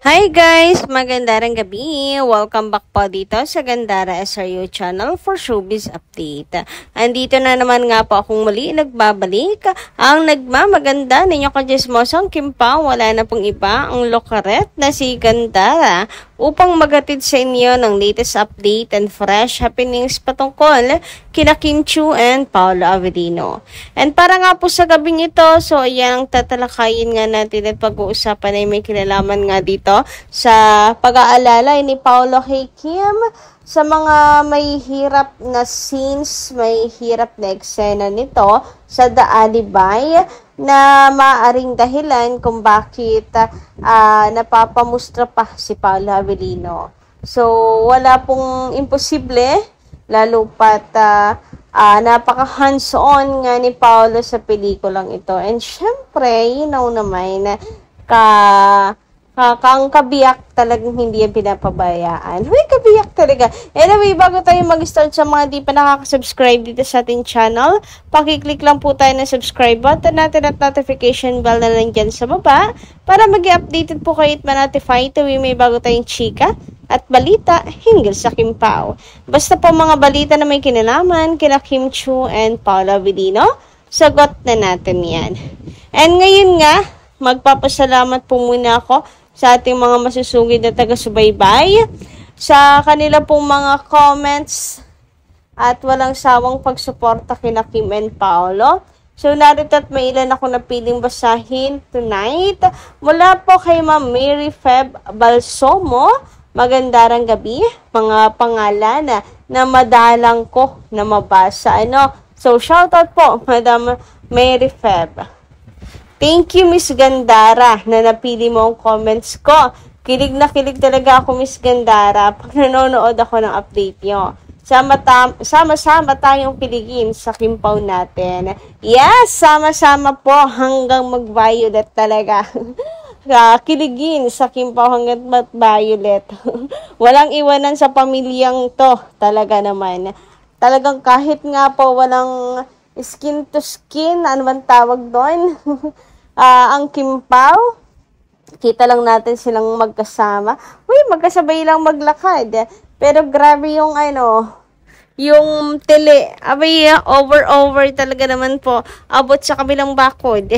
Hi guys! Magandang gabi! Welcome back po dito sa Gandara SRU channel for showbiz update. Andito na naman nga po akong muli nagbabalik. Ang nagmamaganda ninyo kajismosang Kimpa, wala na pong iba ang lokaret na si Gandara upang magatid sa inyo ng latest update and fresh happenings patungkol kina Kim Chiu and Paolo Avellino. And para nga po sa gabing ito, so ayan ang tatalakayin nga natin at pag-uusapan ay may kinalaman nga dito sa pag-aalala ni Paolo kay Kim sa mga may hirap na scenes, may hirap na eksena nito sa The Alibay na maaring dahilan kung bakit napapamustra pa si Paolo Avellino. So, wala pong imposible, lalo pat napaka-hands-on nga ni Paolo sa pelikulang ito. And syempre, you know naman, kang kabiyak talagang hindi yan pinapabayaan. Huy, kabiyak talaga. Anyway, bago tayo mag-start sa mga di pa nakaka-subscribe dito sa ating channel, pakiclick lang po tayo ng subscribe button natin at notification bell na lang dyan sa baba para mag-updated po kayo at ma-notify tuwing may bago tayong chika at balita hinggil sa Kim Pao. Basta po mga balita na may kinalaman kina Kim Chiu and Paolo Avellino, sagot na natin yan. And ngayon nga, magpapasalamat po muna ako sa ating mga masusugid na taga-subaybay, sa kanila pong mga comments at walang sawang pagsuporta kina Kim and Paolo. So, narito at may ilan ako napiling basahin tonight. Mula po kay Ma'am Mary Feb Balsomo, magandang gabi, mga pangalan na madalang ko na mabasa. So, shoutout po, Madam Mary Feb. Thank you, Miss Gandara, na napili mo ang comments ko. Kilig na kilig talaga ako, Miss Gandara, pag nanonood ako ng update nyo. Sama-sama tayong kiligin sa Kim Pao natin. Yes, sama-sama po hanggang mag-violet talaga. Kiligin sa Kim Pao hanggang mag-violet. Walang iwanan sa pamilyang to, talaga naman. Talagang kahit nga po walang skin to skin, ano man tawag doon? Ang Kim Pao, kita lang natin silang magkasama. Uy, magkasabay lang maglakad. Pero grabe yung yung tele, over talaga naman po. Abot sa kabilang bakod.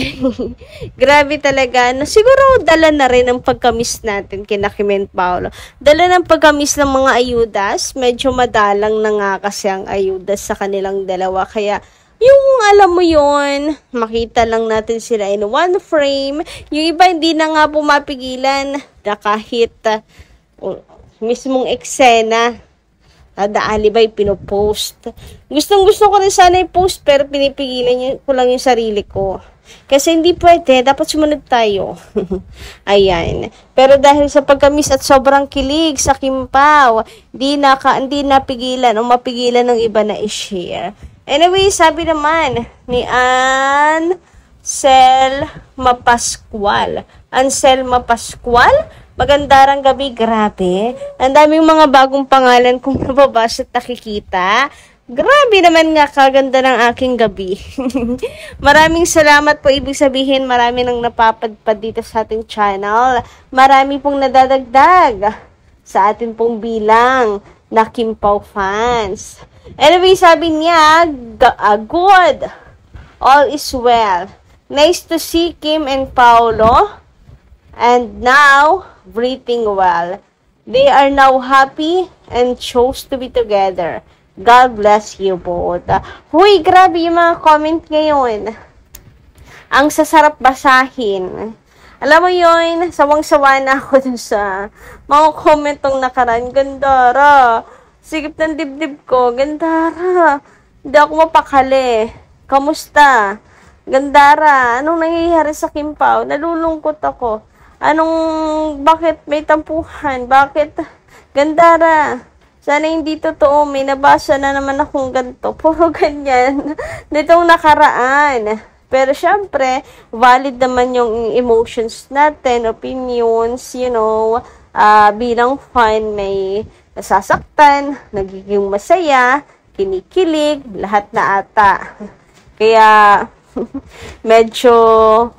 Grabe talaga. Siguro dala na rin ang pagkamis natin kina Kim and Paolo. Dala ng pagkamis ng mga ayudas. Medyo madalang na nga kasi ang ayudas sa kanilang dalawa. Kaya yung alam mo yon, makita lang natin sila in one frame. Yung iba hindi na nga pumapigilan na kahit mismong eksena The Alibay pinopost. Gustong-gusto ko rin sana i-post pero pinipigilan ko lang yung sarili ko. Kasi hindi pwede, dapat sumunod tayo. Ayan. Pero dahil sa pagkamis at sobrang kilig sa Kim Pao, hindi napigilan o mapigilan ng iba na i-share. Anyway, sabi naman ni Anselma Pascual, magandang gabi, grabe. Ang daming mga bagong pangalan kung nababasa at nakikita. Grabe naman nga, kaganda ng aking gabi. Maraming salamat po, ibig sabihin marami nang napapadpad dito sa ating channel. Marami pong nadadagdag sa atin pong bilang na Kim Pao fans. Anyway, sabi niya, good. All is well. Nice to see Kim and Paolo. And now, breathing well. They are now happy and chose to be together. God bless you both. Huy, grabe yung mga comment ngayon. Ang sasarap basahin. Alam mo yun, sawang-sawa na ako dun sa mga comment tong nakaraan. Gandara. Sigip ng dibdib ko. Gandara. Hindi ako mapakali. Kamusta? Gandara. Anong nangyayari sa Kim Pao? Nalulungkot ako. Bakit may tampuhan? Bakit? Gandara. Sana hindi totoo. May nabasa na naman akong ganito. Puro ganyan. Nitong nakaraan. Pero syempre, valid naman yung emotions natin, opinions, bilang fan, may nasasaktan, nagiging masaya, kinikilig, lahat na ata. Kaya, medyo,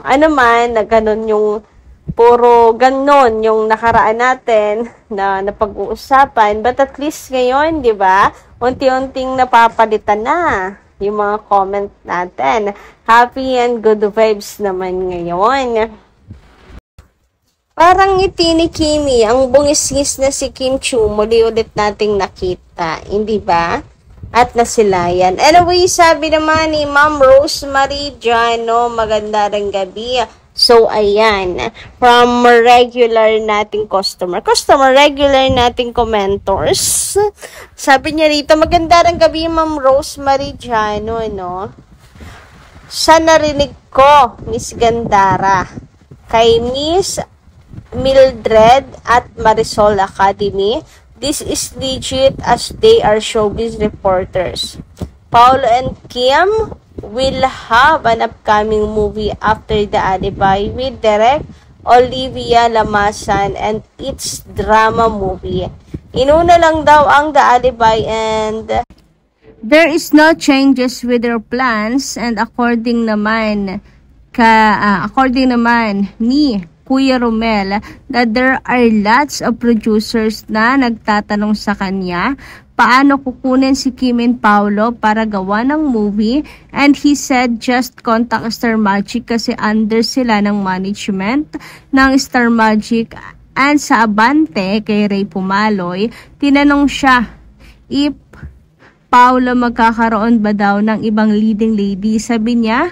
na ganun yung puro ganon yung nakaraan natin na napag-uusapan. But at least ngayon, di ba, unti-unting napapalitan na yung mga comment natin. Happy and good vibes naman ngayon. Parang ngiti ni Kimi, ang bungis-ngis na si Kim Chiu, muli ulit nating nakita, hindi ba? At nasilayan. Anyway, sabi naman ni Ma'am Rosemary Jano, maganda ring gabi. So, ayan, from regular nating regular nating commentors. Sabi niya rito, maganda ring gabi, Ma'am Rosemary Jano, no? Sa narinig ko, Miss Gandara, kay Miss Mildred at Marisol Academy, this is legit as they are showbiz reporters. Paolo and Kim will have an upcoming movie after The Alibi with Direk Olivia Lamasan and its drama movie. Inuna lang daw ang The Alibi and there is no changes with their plans, and according naman ni Kuya Romel, that there are lots of producers na nagtatanong sa kanya paano kukunin si Kim and Paolo para gawa ng movie, and he said just contact Star Magic kasi under sila ng management ng Star Magic. And sa Abante kay Ray Pumaloy, tinanong siya if Paolo magkakaroon ba daw ng ibang leading lady. Sabi niya,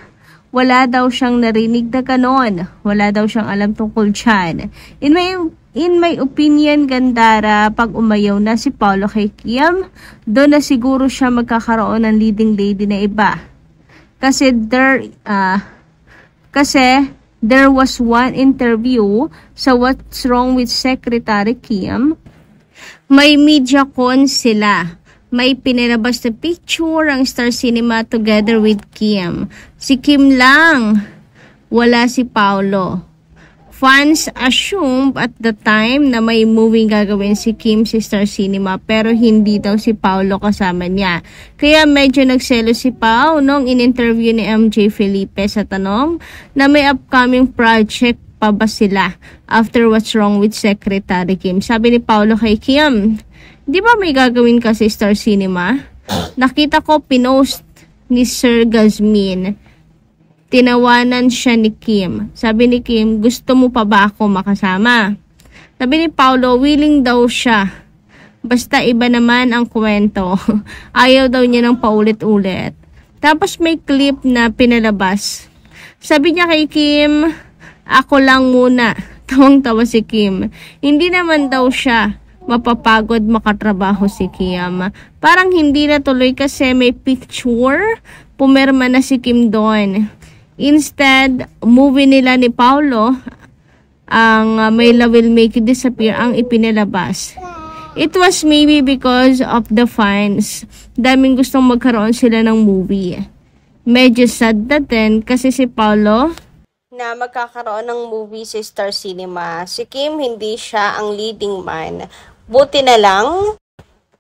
wala daw siyang narinig na ganon. Wala daw siyang alam tungkol dyan. In my opinion, Gandara, pag umayaw na si Paolo kay Kim, doon na siguro siya magkakaroon ng leading lady na iba. Kasi there was one interview sa What's Wrong with Secretary Kim. May media con sila. May pinilabas na picture ang Star Cinema together with Kim. Si Kim lang, wala si Paolo. Fans assumed at the time na may movie gagawin si Kim si Star Cinema, pero hindi daw si Paolo kasama niya. Kaya medyo nagselo si Pao nung in-interview ni MJ Felipe sa tanong na may upcoming project pa ba sila after What's Wrong with Secretary Kim. Sabi ni Paolo kay Kim, di ba may gagawin ka sa Star Cinema? Nakita ko pinost ni Sir Gazmin. Tinawanan siya ni Kim. Sabi ni Kim, gusto mo pa ba ako makasama? Sabi ni Paolo, willing daw siya. Basta iba naman ang kwento. Ayaw daw niya ng paulit-ulit. Tapos may clip na pinalabas. Sabi niya kay Kim, ako lang muna. Tawang-tawa si Kim. Hindi naman daw siya mapapagod makatrabaho si Kim. Parang hindi na tuloy kasi may picture, pumirma na si Kim doon. Instead, movie nila ni Paolo, ang My Love Will Make You Disappear, ang ipinalabas. It was maybe because of the fans. Daming gustong magkaroon sila ng movie. Medyo sad na din kasi si Paolo na magkakaroon ng movie sa Star Cinema. Si Kim, hindi siya ang leading man. Buti na lang,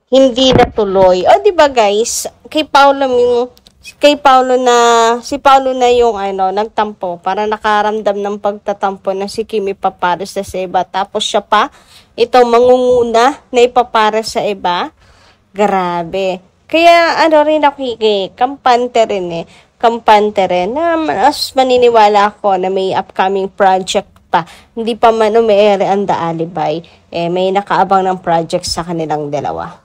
hindi natuloy. O, diba guys, si Paolo na yung nagtampo para nakaramdam ng pagtatampo na si Kim ipapares sa iba. Tapos siya pa, mangunguna na ipapares sa iba. Grabe. Kaya rin ako, kampante rin na mas maniniwala ako na may upcoming project pa. Hindi pa man umiere ang The Alibi. May nakaabang ng project sa kanilang dalawa.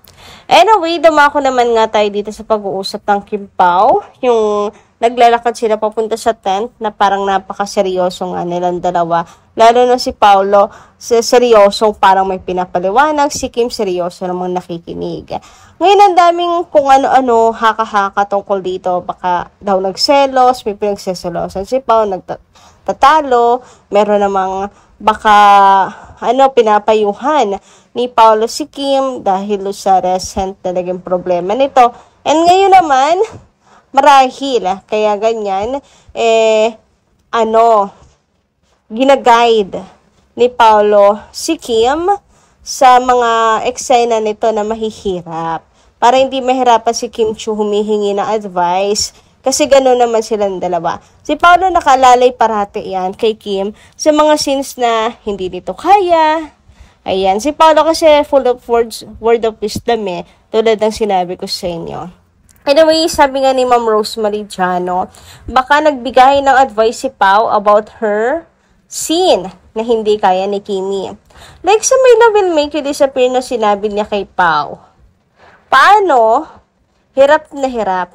Anyway, dumako naman nga tayo dito sa pag-uusap ng Kim Pao. Yung naglalakad sila papunta sa tent na parang napakaseryoso nga nilang dalawa. Lalo na si Paolo, seryosong parang may pinapaliwanag. Si Kim seryoso namang nakikinig. Ngayon ang daming kung ano-ano, haka-haka tungkol dito. Baka daw nagselos, may pinagseselosan si Pao, nagtatalo. Meron namang baka pinapayuhan ni Paolo si Kim dahil sa recent na naging problema nito. And ngayon naman, marahil, kaya ganyan, ginaguide ni Paolo si Kim sa mga eksena nito na mahihirap. Para hindi mahirapan si Kim Chiu humihingi ng advice. Kasi gano'n naman silang dalawa. Si Paolo nakalalay parati yan kay Kim sa mga scenes na hindi nito kaya. Ayan, si Paolo kasi full of word of wisdom tulad ng sinabi ko sa inyo. Anyway, sabi nga ni Ma'am Rosemary Jano, baka nagbigay ng advice si Pao about her scene na hindi kaya ni Kimi. Like sa may love will make you disappear na sinabi niya kay Pao. Paano? Hirap na hirap.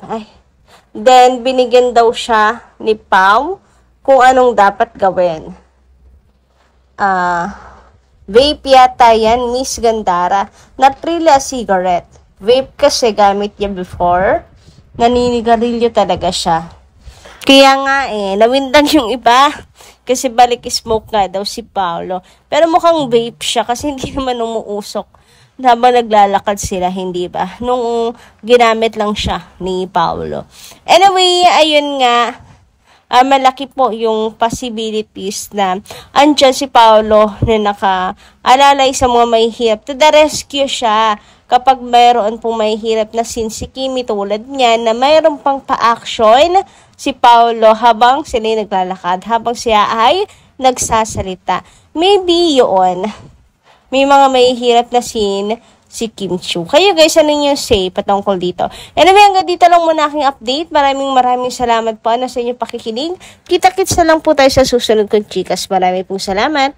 Then, binigyan daw siya ni Pao kung anong dapat gawin. Vape yata yan, Miss Gandara. Not really a cigarette. Vape kasi gamit niya before. Naninigarilyo talaga siya. Kaya nga nawindang yung iba. Kasi balik smoke nga daw si Paolo. Pero mukhang vape siya kasi hindi naman umuusok. Habang naglalakad sila, hindi ba? Nung ginamit lang siya ni Paolo. Anyway, ayun nga. Malaki po yung possibilities na andyan si Paolo na nakaalalay sa mga mahihirap. To the rescue siya kapag mayroon pong mahihirap na scene si Kimi tulad niya na mayroon pang pa-action si Paolo habang sila naglalakad, habang siya ay nagsasalita. Maybe yun. May mga mahihirap na scene si Kim Chiu. Kayo guys, ano yung say patungkol dito? Anyway, hanggang dito lang muna aking update. Maraming salamat po sa inyong pakikinig. Kita-kits na lang po tayo sa susunod kong chikas. Maraming pong salamat.